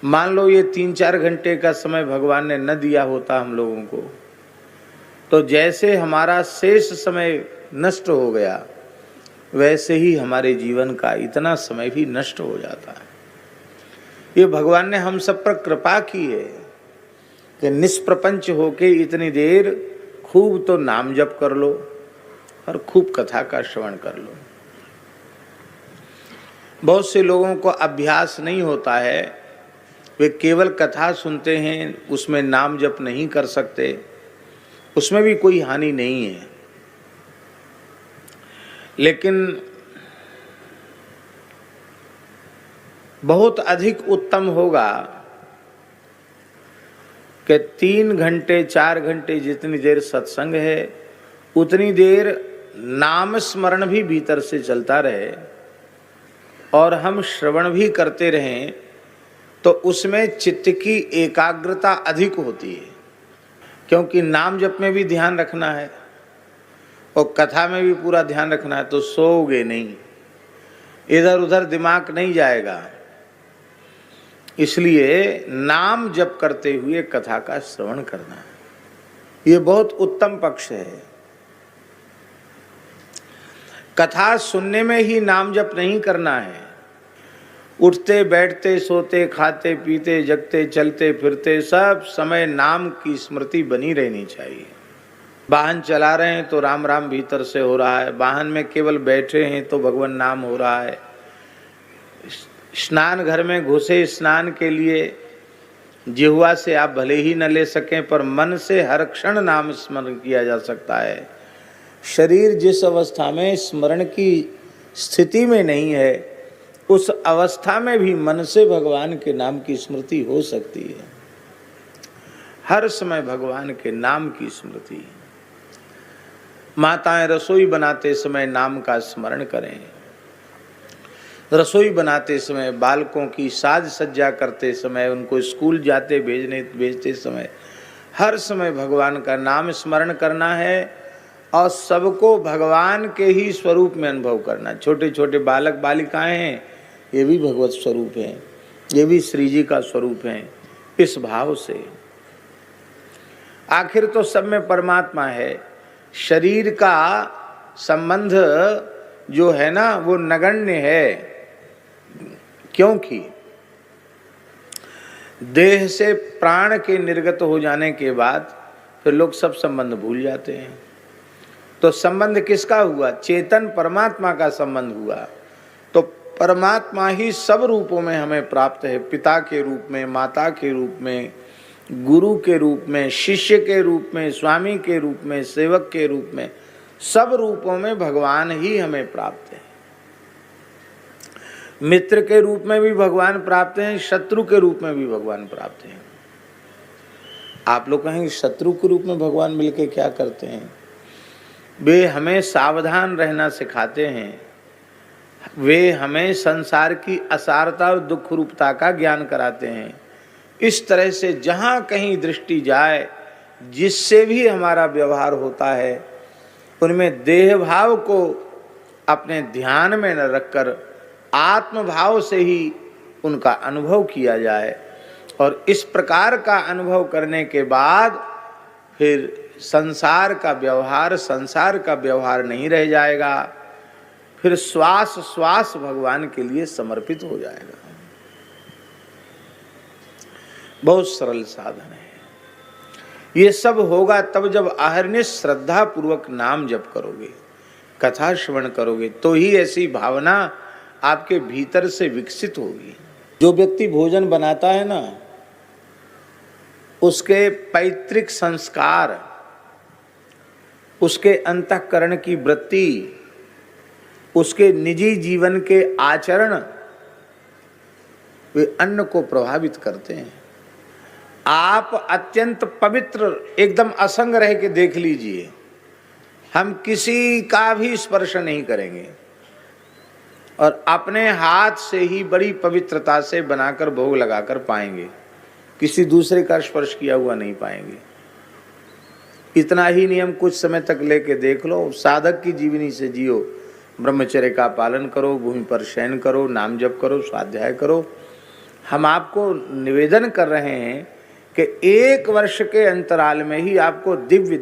मान लो ये 3-4 घंटे का समय भगवान ने न दिया होता हम लोगों को, तो जैसे हमारा शेष समय नष्ट हो गया, वैसे ही हमारे जीवन का इतना समय भी नष्ट हो जाता है। ये भगवान ने हम सब पर कृपा की है कि निष्प्रपंच होके इतनी देर खूब तो नाम जप कर लो और खूब कथा का श्रवण कर लो। बहुत से लोगों को अभ्यास नहीं होता है, वे केवल कथा सुनते हैं, उसमें नाम जप नहीं कर सकते। उसमें भी कोई हानि नहीं है, लेकिन बहुत अधिक उत्तम होगा कि 3 घंटे 4 घंटे जितनी देर सत्संग है, उतनी देर नाम स्मरण भी भीतर से चलता रहे और हम श्रवण भी करते रहें, तो उसमें चित्त की एकाग्रता अधिक होती है। क्योंकि नाम जप में भी ध्यान रखना है और कथा में भी पूरा ध्यान रखना है, तो सोओगे नहीं, इधर उधर दिमाग नहीं जाएगा। इसलिए नाम जप करते हुए कथा का श्रवण करना है, ये बहुत उत्तम पक्ष है। कथा सुनने में ही नाम जप नहीं करना है। उठते बैठते सोते खाते पीते जगते चलते फिरते सब समय नाम की स्मृति बनी रहनी चाहिए। वाहन चला रहे हैं तो राम राम भीतर से हो रहा है, वाहन में केवल बैठे हैं तो भगवान नाम हो रहा है, स्नान घर में घुसे स्नान के लिए जिह्वा से आप भले ही न ले सकें, पर मन से हर क्षण नाम स्मरण किया जा सकता है। शरीर जिस अवस्था में स्मरण की स्थिति में नहीं है, उस अवस्था में भी मन से भगवान के नाम की स्मृति हो सकती है। हर समय भगवान के नाम की स्मृति। माताएं रसोई बनाते समय नाम का स्मरण करें। रसोई बनाते समय, बालकों की साज सज्जा करते समय, उनको स्कूल जाते भेजते समय, हर समय भगवान का नाम स्मरण करना है और सबको भगवान के ही स्वरूप में अनुभव करना। छोटे छोटे बालक बालिकाएं हैं, ये भी भगवत स्वरूप हैं, ये भी श्री जी का स्वरूप हैं। इस भाव से आखिर तो सब में परमात्मा है। शरीर का संबंध जो है ना, वो नगण्य है, क्योंकि देह से प्राण के निर्गत हो जाने के बाद फिर लोग सब संबंध भूल जाते हैं। तो संबंध किसका हुआ? चेतन परमात्मा का संबंध हुआ। तो परमात्मा ही सब रूपों में हमें प्राप्त है, पिता के रूप में, माता के रूप में, गुरु के रूप में, शिष्य के रूप में, स्वामी के रूप में, सेवक के रूप में, सब रूपों में भगवान ही हमें प्राप्त है। मित्र के रूप में भी भगवान प्राप्त हैं, शत्रु के रूप में भी भगवान प्राप्त हैं। आप लोग कहेंगे शत्रु के रूप में भगवान मिलके क्या करते हैं? वे हमें सावधान रहना सिखाते हैं, वे हमें संसार की असारता और दुख रूपता का ज्ञान कराते हैं। इस तरह से जहाँ कहीं दृष्टि जाए, जिससे भी हमारा व्यवहार होता है, उनमें देह भाव को अपने ध्यान में न रखकर आत्म भाव से ही उनका अनुभव किया जाए। और इस प्रकार का अनुभव करने के बाद फिर संसार का व्यवहार नहीं रह जाएगा, फिर श्वास श्वास भगवान के लिए समर्पित हो जाएगा। बहुत सरल साधन है। ये सब होगा तब जब अहर्निश श्रद्धा पूर्वक नाम जप करोगे, कथा श्रवण करोगे, तो ही ऐसी भावना आपके भीतर से विकसित होगी। जो व्यक्ति भोजन बनाता है ना, उसके पैतृक संस्कार, उसके अंतःकरण की वृत्ति, उसके निजी जीवन के आचरण, वे अन्न को प्रभावित करते हैं। आप अत्यंत पवित्र एकदम असंग रह के देख लीजिए, हम किसी का भी स्पर्श नहीं करेंगे और अपने हाथ से ही बड़ी पवित्रता से बनाकर भोग लगाकर पाएंगे, किसी दूसरे का स्पर्श किया हुआ नहीं पाएंगे। इतना ही नियम कुछ समय तक लेके देख लो। साधक की जीवनी से जियो, ब्रह्मचर्य का पालन करो, भूमि पर शयन करो, नाम जप करो, स्वाध्याय करो, हम आपको निवेदन कर रहे हैं कि 1 वर्ष के अंतराल में ही आपको दिव्य